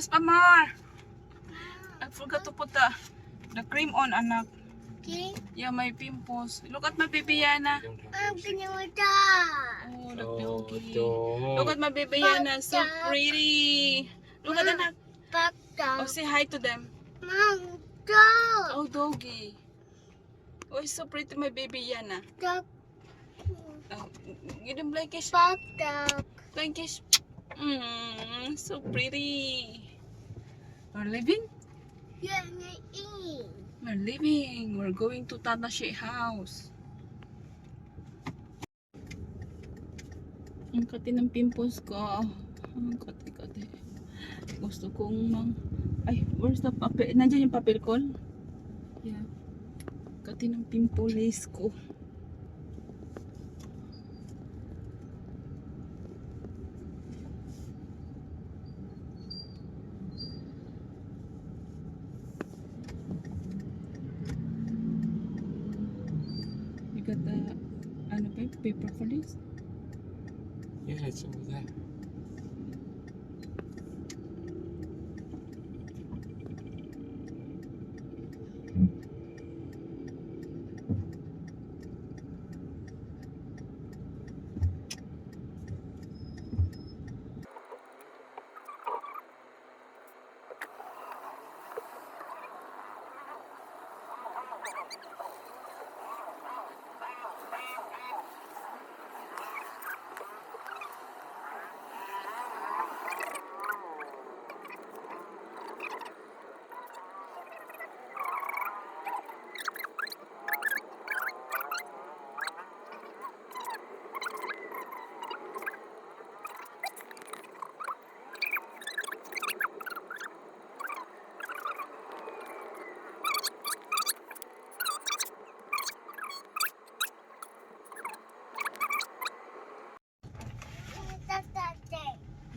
pimples pa, Mar. I forgot to put the cream on, anak. Okay. Yeah, my pimples. Look at my baby Yana. I'm gonna Oh, the doggy. Look at my baby Yana. So pretty. Look at anak. back Oh, down. say hi to them. Mom, dog. Oh, doggy. Oh, it's so pretty, my baby Yana. Dog. Oh, give them blankish. Back dog. Blankish. So pretty. We're leaving? You're gonna eat. We're leaving. We're going to Tata Sheikh house. Ang kati ng pimples ko. Ang kati-kati. Gusto kong Ay, where's the papel? Nandiyan yung papel ko? Yeah. Kati ng pimples ko. You got the paper for this? Yeah, it's over there.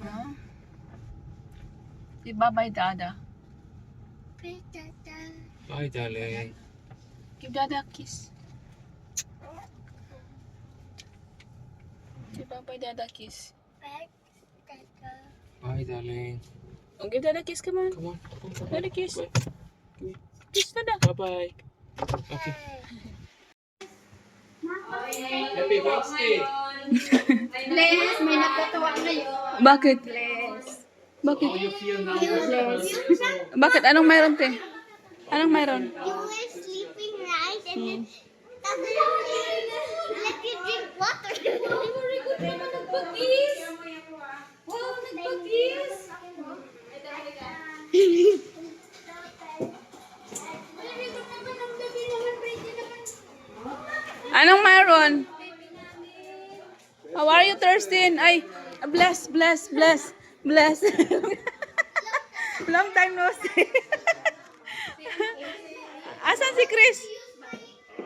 Huh? Say bye-bye, Dada. Bye, darling. Give Dada a kiss. Say bye-bye, Dada, kiss. Bye, darling. Oh, give Dada a kiss, come on. Come on. Come on. Dada, kiss. Bye. Kiss, Dada. Bye-bye. Okay. Happy birthday. Bless, may nagkatawa ngayon. Bakit? Bless. Bakit? How you feel now? Bless. Bakit? Anong mayroon, te? Anong mayroon? You were sleeping right and then let you drink water. Very good naman nagpag-is. Wow, nagpag-is. Very good naman ang gabi naman. Pretty naman. Anong mayroon? How are you, Thurston? Ay, bless. Long time no see. Asan si Chris?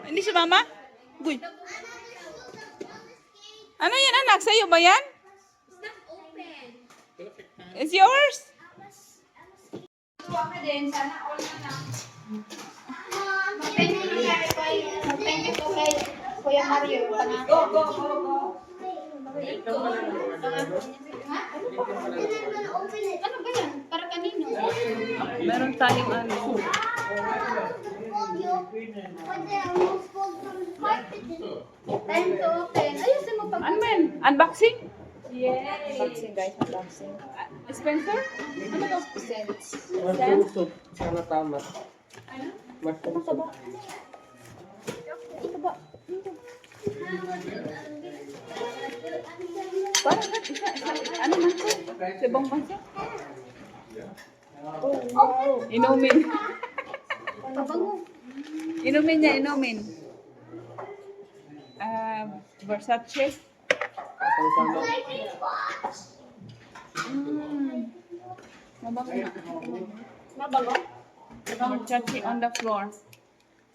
Hindi siya mama? Good. Ano yan, anak? Sa'yo ba yan? It's yours? Thank you po kay Kuya Mario. Go. Ano ba yan? Para kanino? Meron tayong ano. Time to open. Ayusin mo pag... Ano man? Unboxing? Yes. Unboxing guys, unboxing. Spencer? Ano to? Mastusok. Sana tama. Mastusok. Ito ba? Parang isa. Ano man to? Sa ibang bansa? Inumin. Pabango. Inumin niya. Versace. Asang tama. Mabango na. Mabango? Versace on the floor.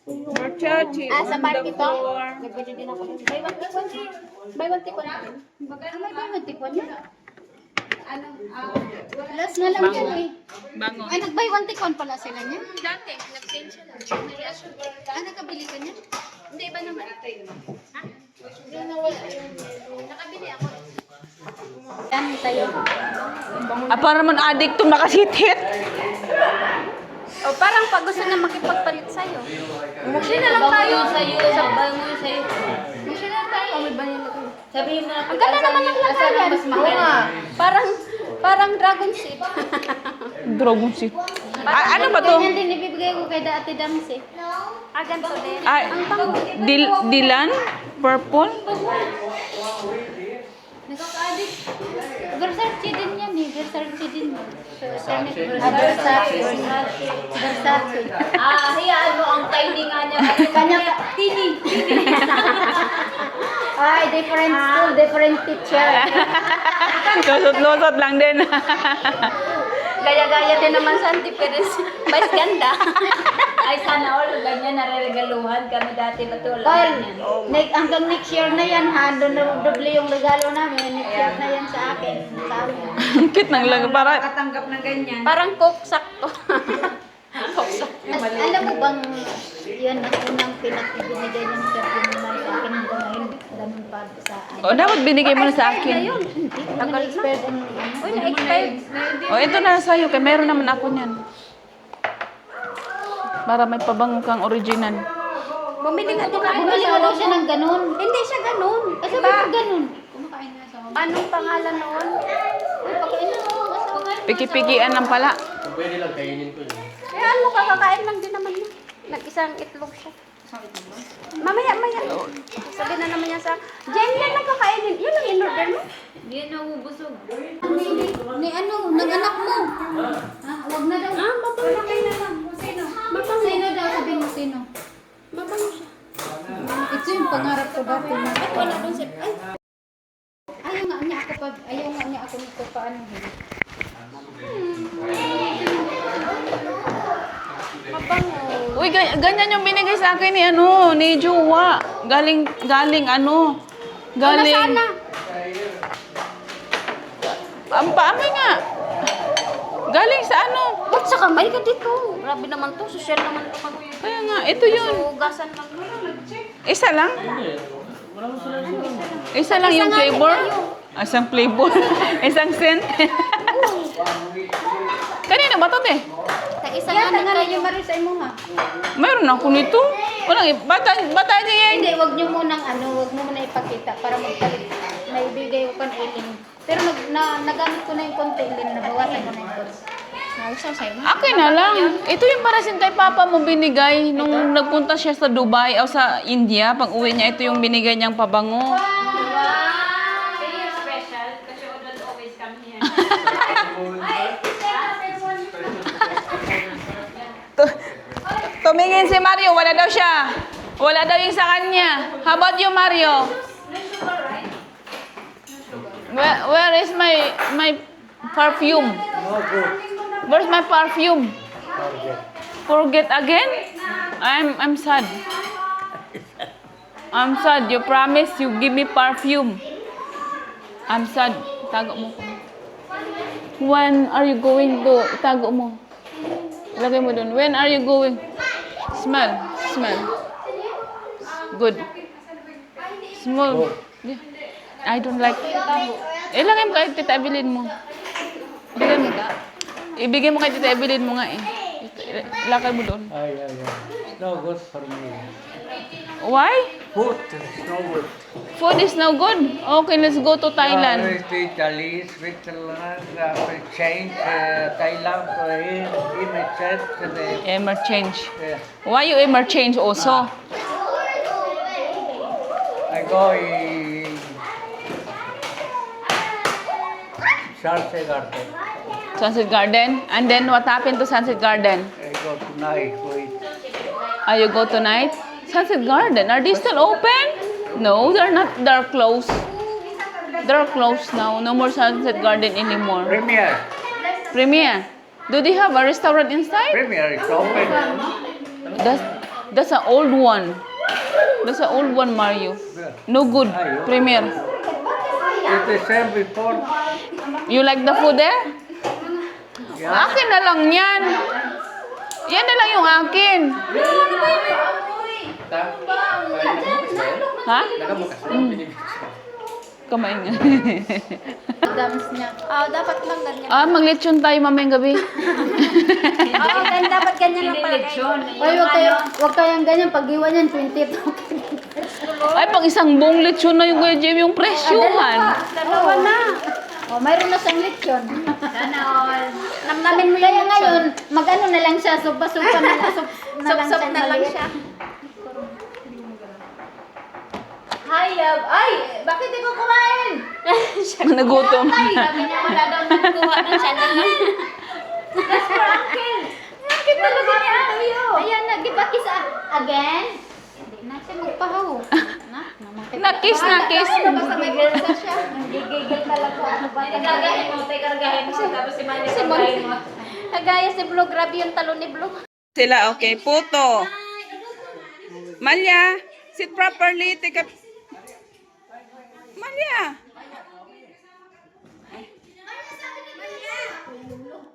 Versace Sa on park the ito? floor. Nagbili din ako. Buy one take one. Buy one take one. May buy one take one yan. Last na lang yan eh. Bango. Ay, nag-buy one take one pala sila niya. Dati, nag-change siya lang. Nakabili ka niya? Hindi, iba naman. Ha? Hindi na wala. Nakabili ako. Yan tayo. Para naman addict to nakasitit. O parang pag gusto na makipagpalit sa'yo. Mukshin na lang tayo. Sa'yo. Bangon sa'yo. Mukshin na lang tayo. May banila ko. Sabihin mo na. Ang ganda naman ng lagayan. Oo nga. Parang dragon seed. Dragon seed. Ano ba to? Ganyan din ibibigay ko kay Ate Damsi. Ganito din. Ay, dilan? Purple? Nakaka-addict. Versace din yan eh. Versace din. Versace. Hayaan mo ang tiny nga niya. Kanya, tini. Ay, different school, different teacher. Lusot-lusot lang din. Gaya-gaya din naman sa Auntie Perez. Mas ganda. Ay, sana all ganyan nare-regaluhan kami dati patuloy. Hanggang next year na yan ha. Doble yung regalo namin. Next year na yan sa akin. Sa amin. Cute nang lang. Para, Katanggap ng ganyan. Parang coke sakto. Alam mo bang yan ang unang pinakibinigay ng perfume naman sa akin hanggang ngayon ganun pa sa akin. dapat binigay mo na sa akin. Tagal expired ang Uy, na-expired. Ito na sa'yo. Kaya meron naman ako niyan. Para may pabango kang original. Bumili ka din ako. Bumili ka daw siya ng ganun. Hindi siya ganun. Kasi ba ganun? Anong pangalan noon? Uy, pagkain na ako. Piki-pikian lang pala. Pwede lang kainin ko yun. Kaya ano, kakakain lang din naman niya. Nag-isang itlog siya. Mamaya. Sabi na naman niya sa, Jen, yan ang kakainin. Yan ang in-order mo. Hindi na ubusog. Ni ano, ng anak mo. Huwag na daw. Mabango na lang. Sino? Mabango. Sino daw? Sabi mo sino? Mabango siya. Ito yung pangarap ko dati. Wala doon siya. Ay. Ayaw nga niya ako nito paano. Mabango. Uy, ganyan yung binigay sa akin ni Jowa. Galing Wala sana. Ang paamay nga. Galing sa Ba't sa kamay ka dito? Grabe naman to. Social naman to. Kaya nga, ito yun. Hugasan lang. Isa lang? Isa lang yung Isa nga din flavor? tayo. Isang flavor? Isang scent? Kanina ba ito, te? Isa nga din kayo. Marisay mo ha. Mayroon ako nito. Walang, bata niya yan. Hindi, wag nyo munang wag mo muna ipakita para magpalit. May bigay ko kan ilin. Pero nagamit ko na yung konti ilin, nabawasan ko na yung konti. Akin na lang. Ito yung parasin kay Papa mo binigay nung nagpunta siya sa Dubai o sa India. Pag uwi niya, ito yung binigay niyang pabango. Special, kasi always come here. Tumingin si Mario, wala daw siya. Wala daw yung sa kanya. How about you, Mario? Where is my perfume? No good. Where's my perfume? Forget again? I'm sad. I'm sad. You promise you give me perfume. I'm sad. Tago mo ko. When are you going to... Tago mo. Lagay mo dun. When are you going? Smell. Good. Smell. Yeah. I don't like. Ilagay mo kay Tita Evelyn mo. Ibigay mo kay Tita Evelyn mo nga eh. Lakay mo doon. Ay. It's no good for me. Why? Food is no good. Food is no good. Okay, let's go to Thailand. Italy, Switzerland, change Thailand, Emer change. Yeah. Why you emer change also? I go in Sunset Garden. Sunset Garden. And then what happened to Sunset Garden? I go tonight with Are you go tonight? Sunset Garden. Are they still open? No, they're not. They're closed. They're closed now. No more Sunset Garden anymore. Premier. Do they have a restaurant inside? Premier is open. That's an old one. That's an old one, Mario. No good. Premier. It's the same before. You like the food there? Yeah. Akin na lang yan. Yan na lang yung akin. Ha? ka maingay. Dams niya. Dapat lang ganyan. Maglechon tayo mamayang gabi. Dapat ganyan lang pala. Oy, wag kayang ganyan. Pag-iwan yan, 20. Ay, pang isang buong lechon na yung Kuya Jim, yung presyuhan. Dalawa na. Mayroon na siyang lechon. Namnamin mo kaya ngayon, mag-ano na lang siya, sopa-sopa na lang. Sop na lang siya. Hi, love. Ay, bakit di ko kumain? Nagutom. Sabi niya wala daw nagkuha ng channel na. That's for uncle. Bakit talaga niya ayaw? Ayan, nag-kiss again. Hindi na siya magpahaw. Nakis. Basta may gilsa siya. Gigigil talaga. Ano ba? Kargahin mo, kargahin mo. Tapos si Manny, Si kargahin mo. Kagaya si Blue, grabe yung talon ni Blue. Sila, okay. Puto. Malya, sit properly. Take a... Malya.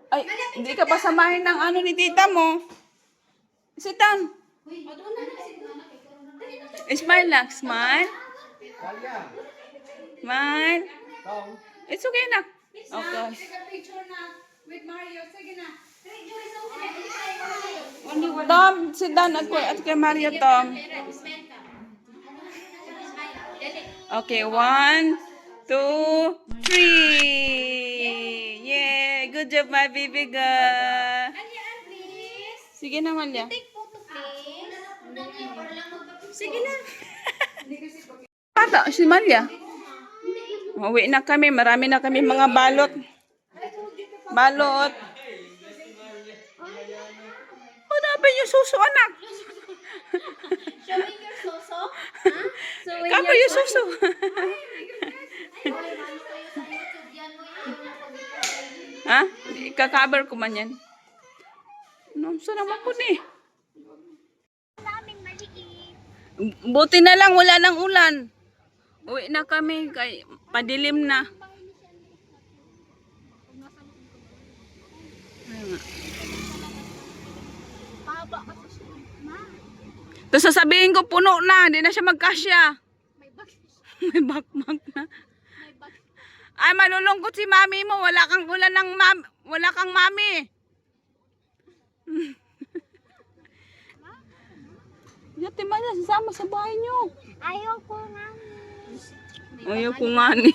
Ay, hindi ka pasamahin ng ano ni tita mo. Sit down. Smile lang. Smile. Smile. It's okay na. Okay. Tom, sit down at kay Mario, Tom. Okay, 1, 2, 3. Yeah, good job, my baby girl. Sige na, Malia. Sige na. Pata, si Malia. Uwi na kami, marami na kami mga balot. Balot. Hanapin yung suso, anak. Showing your soso? Cover yung suso. Ha? Ika-cover ko man yan. Ano, saan naman po ni? Buti na lang, wala nang ulan. Uwi na kami, kay padilim na. Tapos sasabihin ko, puno na, hindi na siya magkasya. May bakmak na. Ay, malulungkot si mami mo, wala kang ulan ng wala kang mami. Yate Maya, sasama sa bahay niyo. Ayaw ko nga. Ayaw ko nga ni.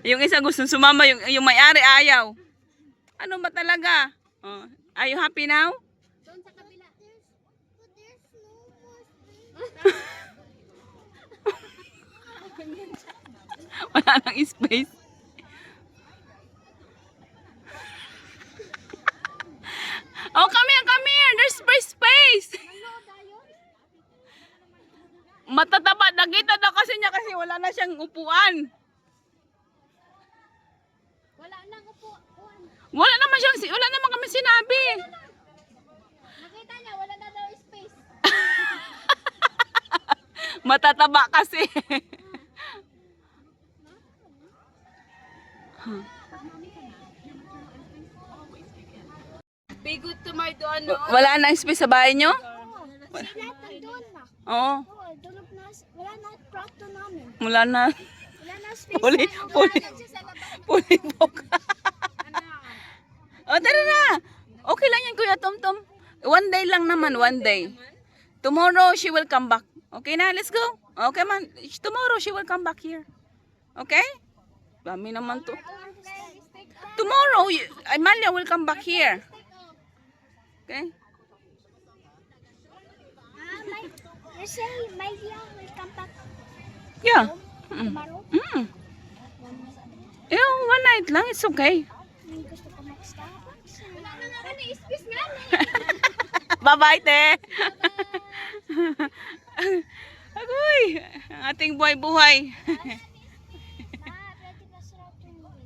yung isa gusto sumama, yung may-ari ayaw. Ano ba talaga? Oh, are you happy now? Doon sa kabila. Wala nang space. Oh, come here. There's space. Matataba. Nakita na kasi niya kasi wala na siyang upuan. Wala nang upuan. Wala naman kami sinabi. Nakita niya, wala na daw space. Matataba kasi. Be good to my dono. Wala na space sa bahay niyo? Sila doon na. Oo. Tulog na. Wala na prato namin. Wala na. Wala na space. Puli po ka. O, tara na. Okay lang yan, Kuya Tom Tom. One day lang naman, one day. Tomorrow, she will come back. Okay na, let's go. Okay man, tomorrow she will come back here. Okay? Dami naman to. Tomorrow, Amalia will come back here. Okay? You say Malia will come back Yeah. tomorrow? One night lang, it's okay. Gusto ko mag-Starbucks. Wala na nga ni space nga ni. Bye-bye, te. Agoy, ang ating buhay-buhay. Ready ba sa ating window?